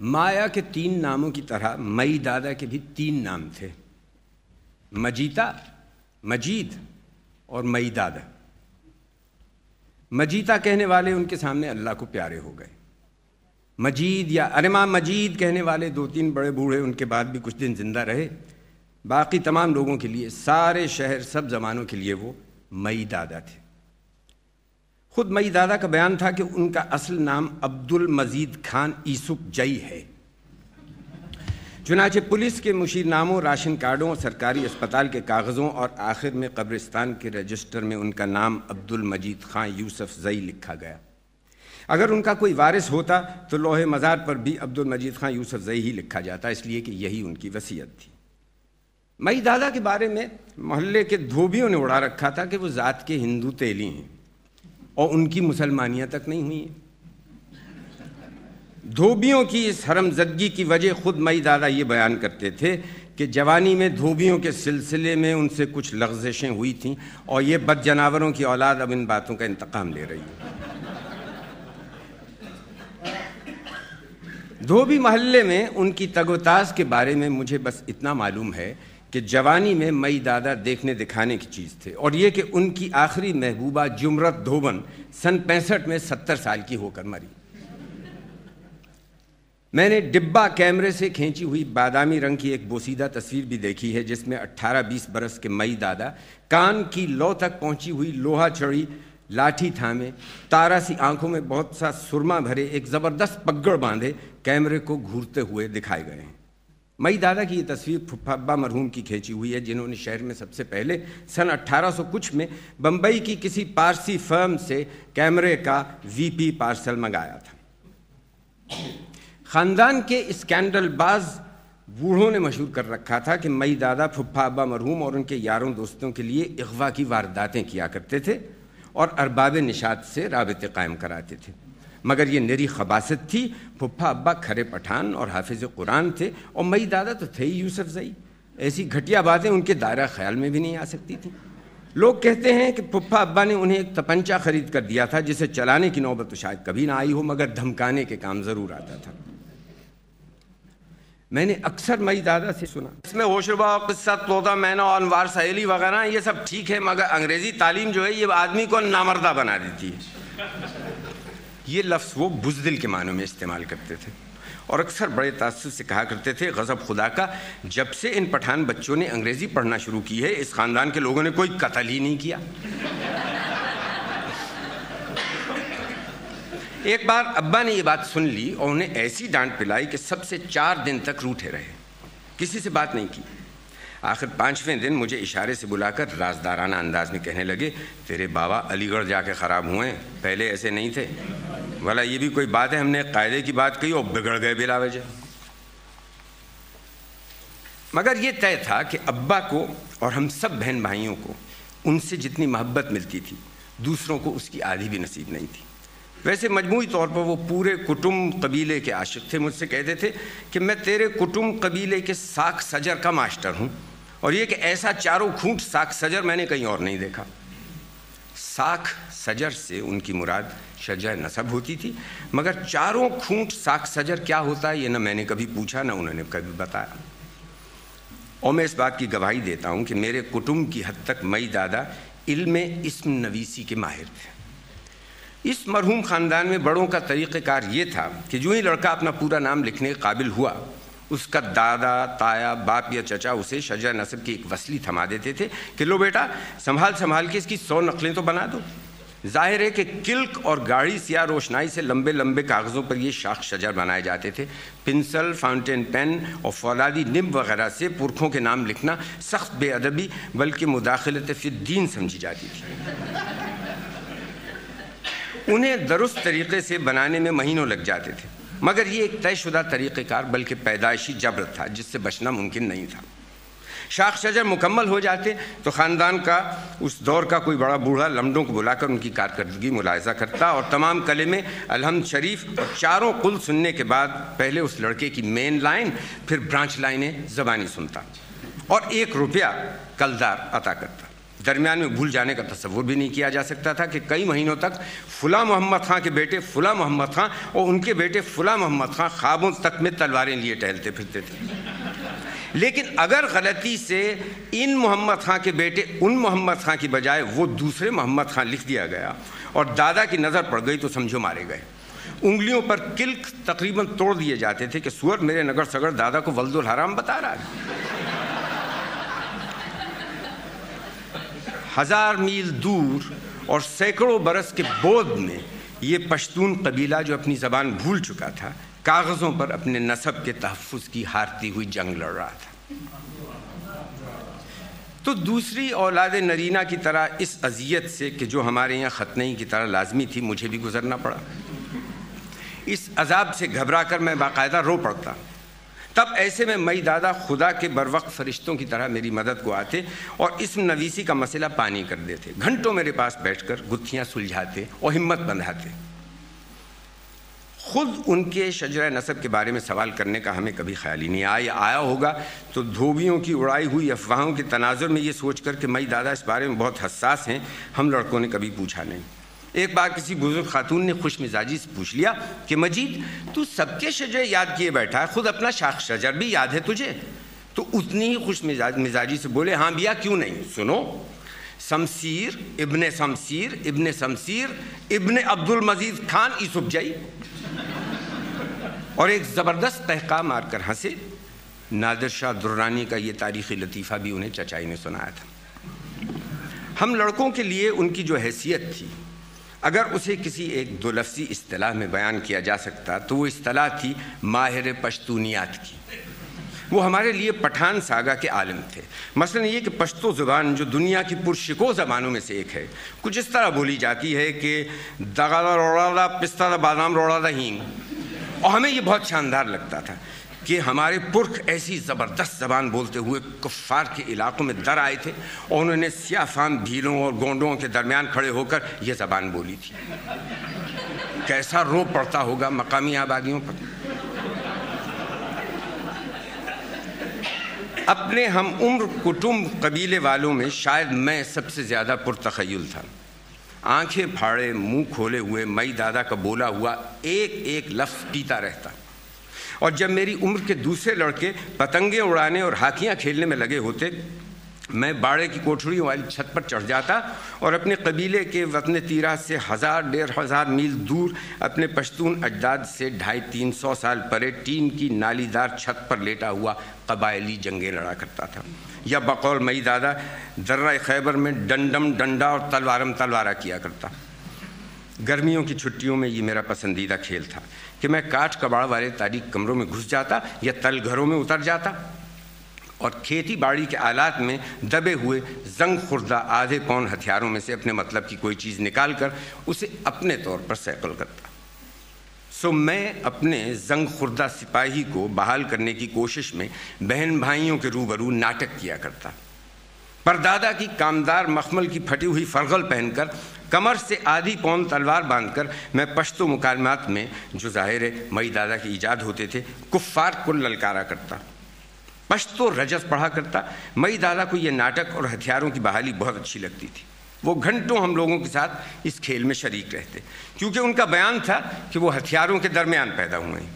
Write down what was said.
مایا کے 3 ناموں کی طرح مئی دادا کے بھی 3 نام تھے، مجیتا، مجید اور مئی دادا۔ مجیتا کہنے والے ان کے سامنے اللہ کو پیارے ہو گئے، مجید یا ارما مجید کہنے والے 2-3 بڑے بوڑھے ان کے بعد بھی کچھ دن زندہ رہے۔ باقی تمام لوگوں کے لیے، سارے شہر، سب زمانوں کے لیے وہ مئی دادا تھے۔ خود مئی دادا کا بیان تھا کہ ان کا اصل نام عبد المجید خان یوسف جئی ہے۔ چنانچہ پولیس کے مشیر ناموں، راشن کارڈوں، سرکاری اسپتال کے کاغذوں اور آخر میں قبرستان کے رجسٹر میں ان کا نام عبد المجید خان یوسف زئی لکھا گیا۔ اگر ان کا کوئی وارث ہوتا تو لوح مزار پر بھی عبد المجید خان یوسف زئی ہی لکھا جاتا، اس لیے کہ یہی ان کی وصیت تھی۔ مئی دادا کے بارے میں محلے کے دھوبیوں نے اڑا رکھا تھا کہ وہ ذات کے ہندو تیلی ہیں اور ان کی مسلمانیاں تک نہیں ہوئی ہیں۔ دھوبیوں کی اس حرم زدگی کی وجہ خود مئی دادا یہ بیان کرتے تھے کہ جوانی میں دھوبیوں کے سلسلے میں ان سے کچھ لغزشیں ہوئی تھیں اور یہ بد جانوروں کی اولاد اب ان باتوں کا انتقام لے رہی ہے۔ دھوبی محلے میں ان کی تگ و تاز کے بارے میں مجھے بس اتنا معلوم ہے کہ جوانی میں مئی دادا دیکھنے دکھانے کی چیز تھے، اور یہ کہ ان کی آخری محبوبہ جمرت دھوبن سن 65 میں 70 سال کی ہو کر مری۔ میں نے ڈبہ کیمرے سے کھینچی ہوئی بادامی رنگ کی ایک بوسیدہ تصویر بھی دیکھی ہے جس میں 18-20 برس کے مئی دادا کان کی لو تک پہنچی ہوئی لوہا چڑھی لاٹھی تھامے، تارا سی آنکھوں میں بہت سا سرما بھرے ایک زبردست پگڑ باندھے کیمرے کو گھورتے ہوئے دکھائے گئے ہیں۔ مئی دادا کی یہ تصویر پھپھا ابا مرحوم کی کھینچی ہوئی ہے، جنہوں نے شہر میں سب سے پہلے سن 1800 کچھ میں بمبئی کی کسی پارسی فرم سے کیمرے کا VP پارسل منگایا تھا۔ خاندان کے اسکینڈل باز بوڑھوں نے مشہور کر رکھا تھا کہ مئی دادا پھپھا ابا مرحوم اور ان کے یاروں دوستوں کے لیے اغوا کی وارداتیں کیا کرتے تھے اور ارباب نشاط سے رابطے قائم کراتے تھے، مگر یہ نری خباثت تھی۔ پھپھا ابا کھرے پٹھان اور حافظ قرآن تھے اور مئی دادا تو تھے ہی یوسف زئی۔ ایسی گھٹیا باتیں ان کے دائرہ خیال میں بھی نہیں آ سکتی تھیں۔ لوگ کہتے ہیں کہ پھپھا ابا نے انہیں ایک تپنچہ خرید کر دیا تھا جسے چلانے کی نوبت تو شاید کبھی نہ آئی ہو، مگر دھمکانے کے کام ضرور آتا تھا۔ میں نے اکثر مئی دادا سے سنا، اس میں ہوشربا، قصہ طوطا مینا اور انوار سہیلی وغیرہ یہ سب ٹھیک ہے، مگر انگریزی تعلیم جو ہے یہ آدمی کو نامردہ بنا دیتی ہے۔ یہ لفظ وہ بزدل کے معنوں میں استعمال کرتے تھے اور اکثر بڑے تعصب سے کہا کرتے تھے، غضب خدا کا، جب سے ان پٹھان بچوں نے انگریزی پڑھنا شروع کی ہے اس خاندان کے لوگوں نے کوئی قتل ہی نہیں کیا۔ ایک بار ابا نے یہ بات سن لی اور انہیں ایسی ڈانٹ پلائی کہ سب سے 4 دن تک روٹھے رہے، کسی سے بات نہیں کی۔ آخر 5ویں دن مجھے اشارے سے بلا کر رازدارانہ انداز میں کہنے لگے، تیرے بابا علی گڑھ جا کے خراب ہوئے ہیں، پہلے ایسے نہیں تھے۔ بھلا یہ بھی کوئی بات ہے، ہم نے قاعدے کی بات کہی اور بگڑ گئے بلا وجہ۔ مگر یہ طے تھا کہ ابا کو اور ہم سب بہن بھائیوں کو ان سے جتنی محبت ملتی تھی دوسروں کو اس کی آدھی بھی نصیب نہیں تھی۔ ویسے مجموعی طور پر وہ پورے کٹم قبیلے کے عاشق تھے۔ مجھ سے کہتے تھے کہ میں تیرے کٹم قبیلے کے ساکھ سجر کا ماسٹر ہوں، اور یہ کہ ایسا چاروں کھونٹ ساکھ سجر میں نے کہیں اور نہیں دیکھا۔ ساکھ سجر سے ان کی مراد شجع نسب ہوتی تھی، مگر چاروں کھونٹ ساکھ سجر کیا ہوتا ہے یہ نہ میں نے کبھی پوچھا نہ انہوں نے کبھی بتایا۔ اور میں اس بات کی گواہی دیتا ہوں کہ میرے کٹم کی حد تک مئی دادا علم اسم نویسی کے ماہر تھے۔ اس مرحوم خاندان میں بڑوں کا طریقہ کار یہ تھا کہ جو ہی لڑکا اپنا پورا نام لکھنے کے قابل ہوا اس کا دادا، تایا، باپ یا چچا اسے شجع نسب کی ایک وصلی تھما دیتے تھے کہ لو بیٹا سنبھال کے اس کی 100 نقلیں تو بنا دو۔ ظاہر ہے کہ کلک اور گاڑی سیاہ روشنائی سے لمبے لمبے کاغذوں پر یہ شاخ شجر بنائے جاتے تھے۔ پنسل، فاؤنٹین پین اور فولادی نب وغیرہ سے پرکھوں کے نام لکھنا سخت بے ادبی بلکہ مداخلت فی الدین سمجھی جاتی تھی۔ انہیں درست طریقے سے بنانے میں مہینوں لگ جاتے تھے، مگر یہ ایک طے شدہ طریقہ کار بلکہ پیدائشی جبر تھا جس سے بچنا ممکن نہیں تھا۔ شاخ شجر مکمل ہو جاتے تو خاندان کا اس دور کا کوئی بڑا بوڑھا لمڈوں کو بلا کر ان کی کارکردگی ملاحظہ کرتا اور تمام کلمے الحمد شریف اور چاروں قل سننے کے بعد پہلے اس لڑکے کی مین لائن پھر برانچ لائنیں زبانی سنتا اور 1 روپیہ کلدار عطا کرتا۔ درمیان میں بھول جانے کا تصور بھی نہیں کیا جا سکتا تھا کہ کئی مہینوں تک فلاں محمد خان کے بیٹے فلاں محمد خان اور ان کے بیٹے فلاں محمد خان خوابوں تک میں تلواریں لیے ٹہلتے پھرتے تھے۔ لیکن اگر غلطی سے ان محمد خان کے بیٹے ان محمد خان کی بجائے وہ دوسرے محمد خان لکھ دیا گیا اور دادا کی نظر پڑ گئی تو سمجھو مارے گئے۔ انگلیوں پر کلک تقریباً توڑ دیے جاتے تھے کہ سور میرے نگر سگڑ دادا کو ولد الحرام بتا رہا ہے۔ 1000 میل دور اور سینکڑوں برس کے بود میں یہ پشتون قبیلہ جو اپنی زبان بھول چکا تھا، کاغذوں پر اپنے نسب کے تحفظ کی ہارتی ہوئی جنگ لڑ رہا تھا۔ تو دوسری اولاد نرینہ کی طرح اس اذیت سے کہ جو ہمارے یہاں ختنئی کی طرح لازمی تھی مجھے بھی گزرنا پڑا۔ اس عذاب سے گھبرا کر میں باقاعدہ رو پڑتا۔ تب ایسے میں مئی دادا خدا کے بروقت فرشتوں کی طرح میری مدد کو آتے اور اسم نویسی کا مسئلہ پانی کر دیتے۔ گھنٹوں میرے پاس بیٹھ کر گتھیاں سلجھاتے اور ہمت بندھاتے۔ خود ان کے شجرہ نسب کے بارے میں سوال کرنے کا ہمیں کبھی خیال ہی نہیں آیا ہوگا تو دھوبیوں کی اڑائی ہوئی افواہوں کے تناظر میں یہ سوچ کر کہ مئی دادا اس بارے میں بہت حساس ہیں، ہم لڑکوں نے کبھی پوچھا نہیں۔ ایک بار کسی بزرگ خاتون نے خوش مزاجی سے پوچھ لیا کہ مجید تو سب کے شجرے یاد کیے بیٹھا ہے، خود اپنا شاخ شجر بھی یاد ہے تجھے؟ تو اتنی ہی خوش مزاجی سے بولے ہاں بیا کیوں نہیں، سنو، شمسیر ابن شمسیر ابن شمسیر ابن عبد المجید خان یوسف جائی، اور ایک زبردست تحقیق مار کر ہنسے۔ نادر شاہ درانی کا یہ تاریخی لطیفہ بھی انہیں چچائی نے سنایا تھا۔ ہم لڑکوں کے لیے ان کی جو حیثیت تھی، اگر اسے کسی ایک دو لفظی اصطلاح میں بیان کیا جا سکتا تو وہ اصطلاح تھی ماہر پشتونیات کی۔ وہ ہمارے لیے پٹھان ساگا کے عالم تھے۔ مثلا یہ کہ پشتو زبان جو دنیا کی پرشکو زبانوں میں سے ایک ہے، کچھ اس طرح بولی جاتی ہے کہ دغا روڑا دا پستہ دا بادام روڑا دا ہینگ، اور ہمیں یہ بہت شاندار لگتا تھا کہ ہمارے پرکھ ایسی زبردست زبان بولتے ہوئے کفار کے علاقوں میں در آئے تھے اور انہوں نے سیاہ فام بھیلوں اور گونڈوں کے درمیان کھڑے ہو کر یہ زبان بولی تھی۔ کیسا رو پڑتا ہوگا مقامی آبادیوں پر۔ اپنے ہم عمر کٹمب قبیلے والوں میں شاید میں سب سے زیادہ پرتخیل تھا۔ آنکھیں پھاڑے منہ کھولے ہوئے مئی دادا کا بولا ہوا ایک ایک لفظ پیتا رہتا، اور جب میری عمر کے دوسرے لڑکے پتنگیں اڑانے اور ہاکیاں کھیلنے میں لگے ہوتے، میں باڑے کی کوٹھڑی والی چھت پر چڑھ جاتا اور اپنے قبیلے کے وطن تیرہ سے 1000-1500 میل دور اپنے پشتون اجداد سے 250-300 سال پرے ٹین کی نالی دار چھت پر لیٹا ہوا قبائلی جنگیں لڑا کرتا تھا، یا بقول مئی دادا درہ خیبر میں ڈنڈم ڈنڈا اور تلوارم تلوارہ کیا کرتا۔ گرمیوں کی چھٹیوں میں یہ میرا پسندیدہ کھیل تھا کہ میں کاٹ کباڑ والے تاریک کمروں میں گھس جاتا یا تل گھروں میں اتر جاتا اور کھیتی باڑی کے آلات میں دبے ہوئے زنگ خوردہ آدھے پون ہتھیاروں میں سے اپنے مطلب کی کوئی چیز نکال کر اسے اپنے طور پر سیکل کرتا۔ سو میں اپنے زنگ خوردہ سپاہی کو بحال کرنے کی کوشش میں بہن بھائیوں کے روبرو ناٹک کیا کرتا۔ پردادا کی کامدار مخمل کی پھٹی ہوئی فرغل پہن کر کمر سے آدھی پون تلوار باندھ کر میں پشتو مکالمات میں جو ظاہر مئی دادا کی ایجاد ہوتے تھے کفار کو للکارا کرتا، پشتو رجس پڑھا کرتا۔ مئی دادا کو یہ ناٹک اور ہتھیاروں کی بحالی بہت اچھی لگتی تھی۔ وہ گھنٹوں ہم لوگوں کے ساتھ اس کھیل میں شریک رہتے، کیونکہ ان کا بیان تھا کہ وہ ہتھیاروں کے درمیان پیدا ہوئے ہیں۔